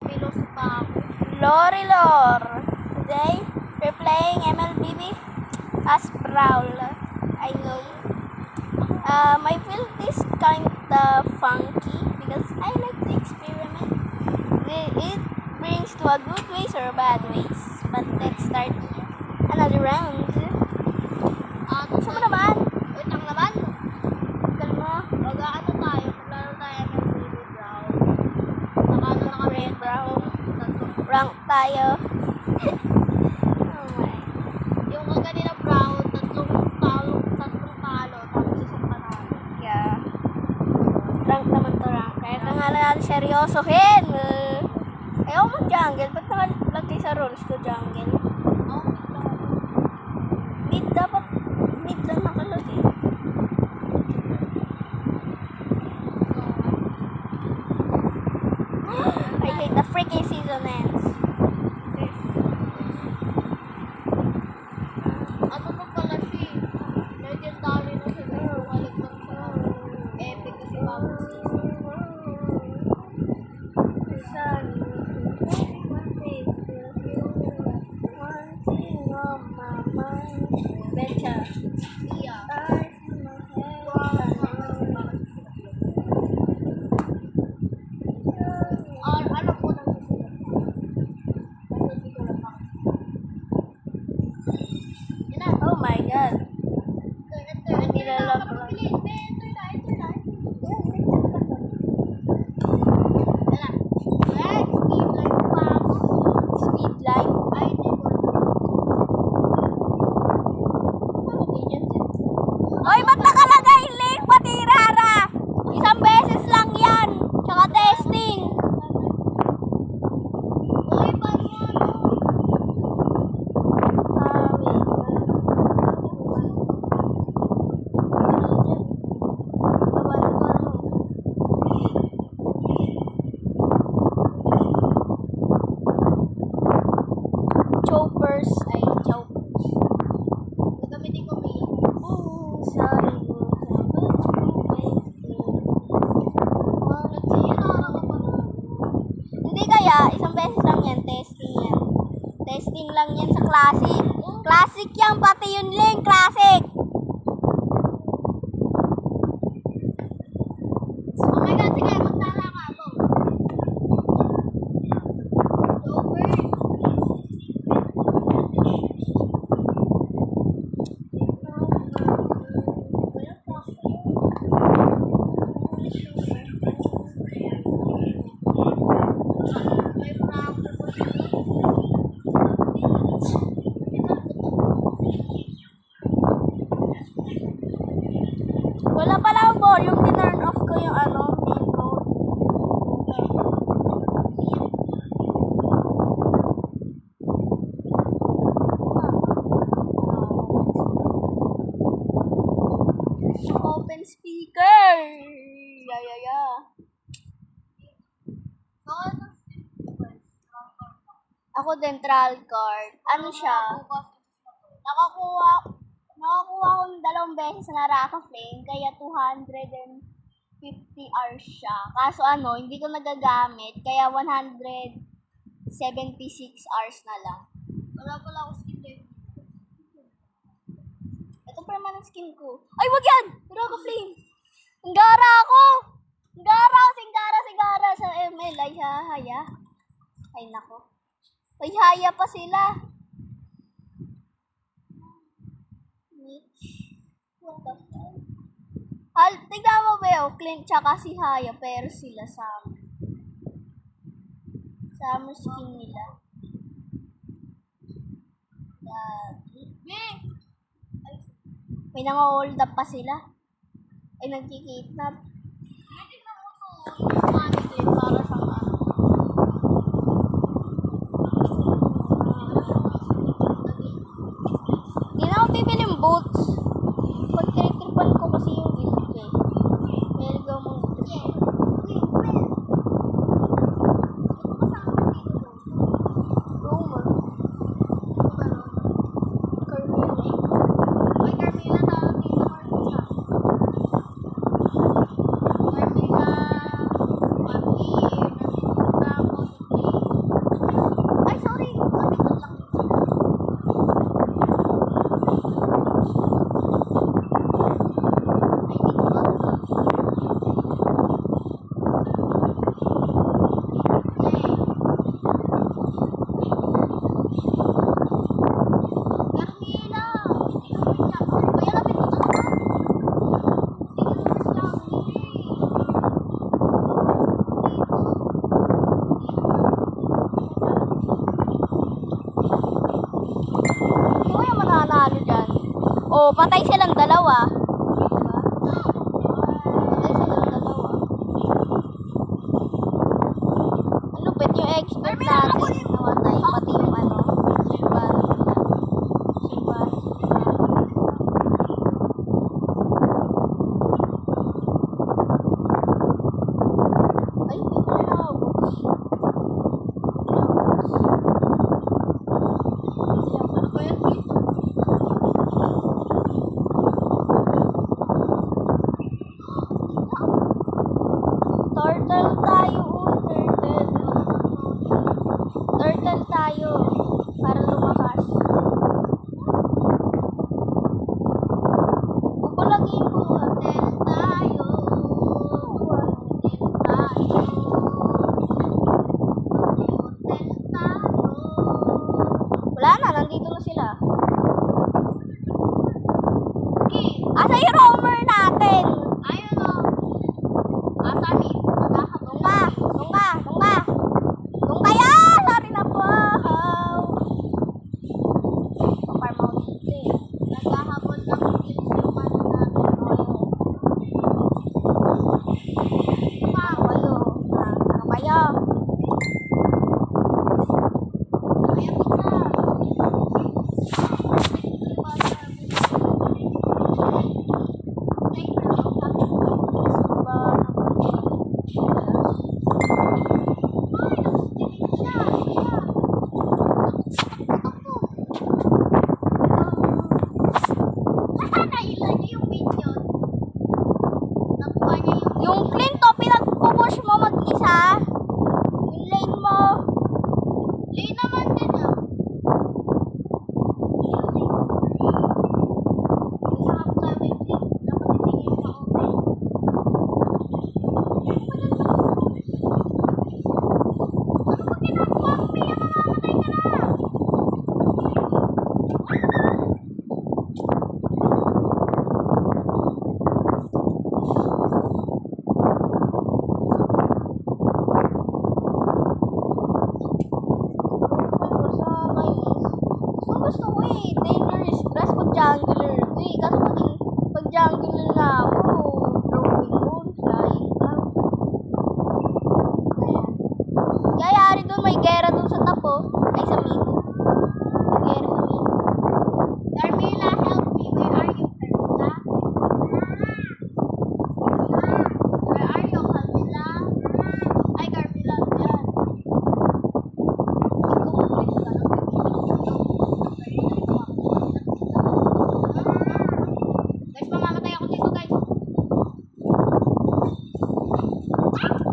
Pilos pa ako. Lorilor. Today, we're playing MLBB as Brawl. I know. I feel this kinda funky because I like to experiment. It brings to a good ways or bad ways. But let's start another round. Gusto mo naman? Wait lang naman. Kalma. Mag-ano tayo? Maglaro tayo ng baby brown. Nakano na kami. Red Brawl. Tatlong. Rank tayo. Oh my. Yung kanina brown, tatlong talo, tapos isang panalo. Yeah. Rank naman to rank. Kaya ka nga natin seryosohin. Ayaw mo jungle. Ba't nakalagay sa rules ko jungle? Oh, Mid dapat. Mid lang nakalagay. I hate the freaking season ends. ano pa pala siya? Legendary na siya. Bumalik lang siya. Epic kasi bagong season. Betcha. Iya. Ano po nang susunod? Kasi hindi ko lang Yan na. Oh my god. Nilalap ko lang. Enter na. Speed like pa ako. Speed line. Ay, hindi ko. Oy, ba't nakalagay link pati rara? Isang beses lang yan. Tsaka testing. Uy, paano ano? Choppers. Ay, choppers. Gagamitin ko may Oh, sorry. Hindi kaya, isang beses lang yan, testing yan. Testing lang yan sa classic. Classic yan, pati yun link, classic. Oh my God, sige, magtala ka ako. Over. May frog. Wala pala ang volume, tinurn off ko yung main mode. Open speaker. Yeah. So, ano? Ako din, trial card. Ano siya? Nakakuha ko ng 2 beses na Raka Flame, kaya 250 hours siya. Kaso hindi ko nagagamit, kaya 176 hours na lang. Wala pala ako skin din. Ito permanent skin ko. Ay, wag yan! Raka Flame! Singgara ako! Singgara sa ML. Ay, haya. Ay, nako. Ay, haya pa sila. What the fuck? Tignan mo ba Clint tsaka si Haya, pero sila summer. Summer skin nila. May nang-hold up pa sila. Ay, nagkikidnap. Hindi na ako to. Para sa Hindi na ako bibiling boots. Pag tinitripan ko kasi yung build ko eh. Meron ko mong Roman. Carmilla. Ay, Carmilla na. Carmilla. Carmilla. Papi. Oh, patay silang dalawa. Diba? Patay silang dalawa. Ang lupit yung expert natin. Namatay. Pati yung ano. Silvan. Silvan. Ay, hindi ko nabot. Ano ba yan dito? Turtle tayo, turtle. Turtle tayo. Para lumakas. Bubulagin ko. Hotel tayo. Hotel tayo. Hotel tayo. Wala na, nandito na sila. Okay. Asa yung roamer natin? Ayun o. Asami. Doon ka, doon ka, doon ka. Doon kayo! Sorry na po. Paparm ako dito eh. Naghahabol ng kills yung ano natin. Ano kayo? Ano kayo? Ayan isa. Yung Clinto, pinag-push mo mag-isa. Yung lane mo. Lane naman din ah. Isa ka pa namin din. Dapat itingin sa open. Ano ba ginagawa mo? Pia, mamamatay ka na. Gusto ko eh, dangerous grass pag jungler ko eh. Kaso pag jungler na ako, broken bone, flying out. Ayan. Yayari doon, may gera doon sa tapo. Ay, sa mid. May gera sa mid. Carmela, help me. Where are you, Carmela? Where are you, Carmela? Ay, Carmela, yan. Guys, mamamatay ako dito, guys.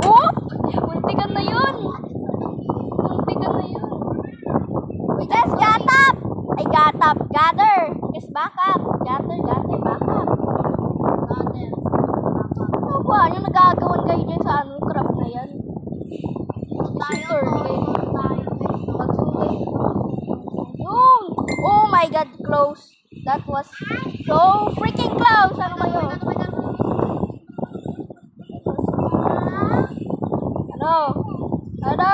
Oh! Muntikan na yun! Muntikan na yun. Wait, guys, gat up! Ay, gat up. Gather! Yes, back up. Gather, back up. Ano ba? Yung nagagawan kayo dyan sa anong crap na yan? Yung! Oh my God, close. That was so freaking close. Ano kayo? Ano? Ano?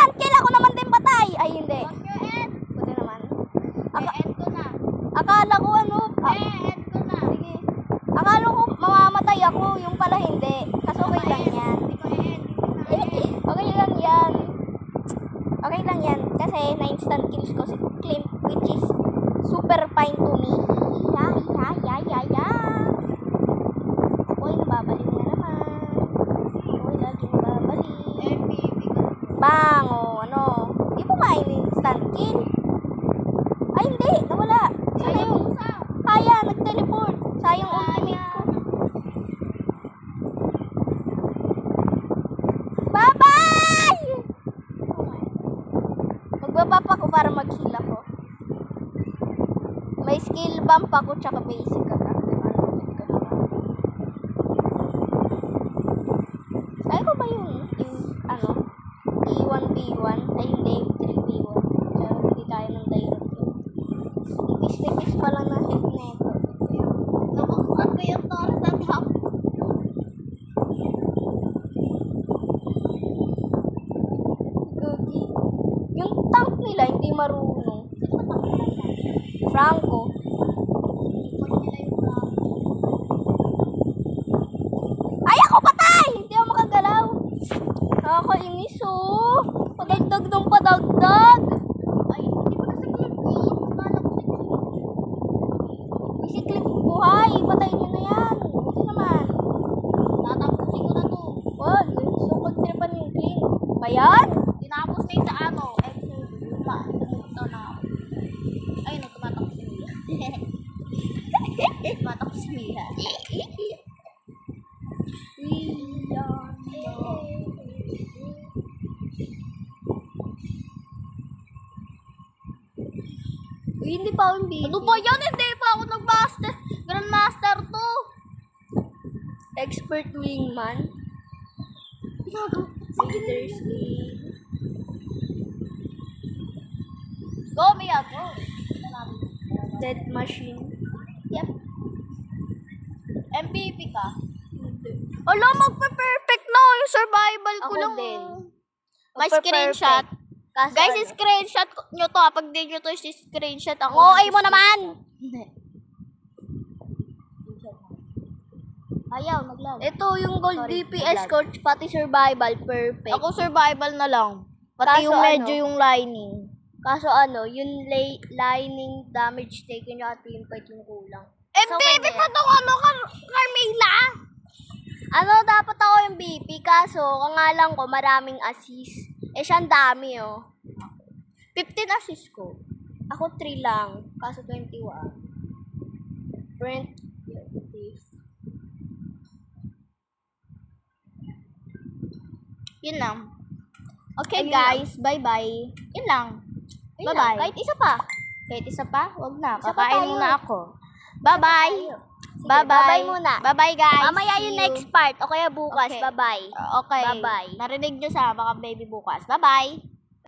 instant kill. Ako naman din patay. Ay, hindi. Wag your end. Buti naman. End ko na. Akala ko ano. End ko na. Sige. Akala ko mamamatay ako. Yung pala hindi. Kaso okay lang yan. Hindi ko end. Okay lang yan. Okay lang yan. Kasi na-instant kills ko si Clint, which is super fine to me. Ya. Ako'y nababalik na naman. Ako'y lagi nababalik. MVP ka. Bang! O, ano? Di ba main instant kill? Ay, hindi. Nawala. Sana yun. Kaya, nag-teleport. Sayang ultimate ko. Bye-bye! Magbabap ako para mag-heal ako. May skill bump ako tsaka basic attack. Kaya ko ba yung ano? E1B1? Ay hindi, 3B1. Pero hindi kaya ng direct yun. Tipis-tipis pala na hit na ito. Nabuksan ko yung Taurus sa top. Gogi. Yung tank nila hindi marunong. Franco. Ay, ako patay! Hindi ako makagalaw. Nakakainis, oh. Padagdag ng padagdag. Ay, hindi ko nasa clip yun. Akala ko si Clip. Isiklip buhay. Patayin nyo na yan. Buti naman. Tatapusin ko na to. Wag. So, pagtripan yung clean. Ba yan? Tinapos na yung sa ano. Exodus. Pumunta na ako. Ay, no, tumatakbo si Mia. Tumatakbo si Mia. Uy, hindi pa ako yung Ano ba yan? Hindi pa ako nag-master. Grandmaster to. Expert wingman. Leaders wing. Go, Mia, go. Dead machine. Yep. MVP ka? Ala, magpa-perfect na yung survival ko Ako lang. din. May Magpa-perfect. screenshot. Kaso Guys, ano? screenshot nyo to. Pag di nyo to screenshot ako. Oo, ay mo naman. Ayaw, naglag. Ito yung gold Sorry, DPS naglag. coach, pati survival, perfect. Ako survival na lang. Pati Kaso yung medyo ano? yung lining. Kaso ano, yung lining damage taken at team fight yung kulang. MVP pa tong ano, Carmela. Ano, dapat ako yung BP, kaso kangalan ko maraming assist. Eh, siyang dami, oh. 15 assist ko. Ako 3 lang, kaso 21. Brent, Yun lang. Okay, Ayun guys. Bye-bye. Yun lang. Bye-bye. Kahit isa pa. Kahit isa pa? Huwag na. Isa pa Kakain tayo. muna ako. Bye-bye. Sige, Bye-bye. bye-bye muna. Bye-bye, guys. Mamaya See yung you. next part, o kaya bukas. Okay. Bye-bye. Okay. Bye-bye. Narinig nyo sa mga baby bukas. Bye-bye.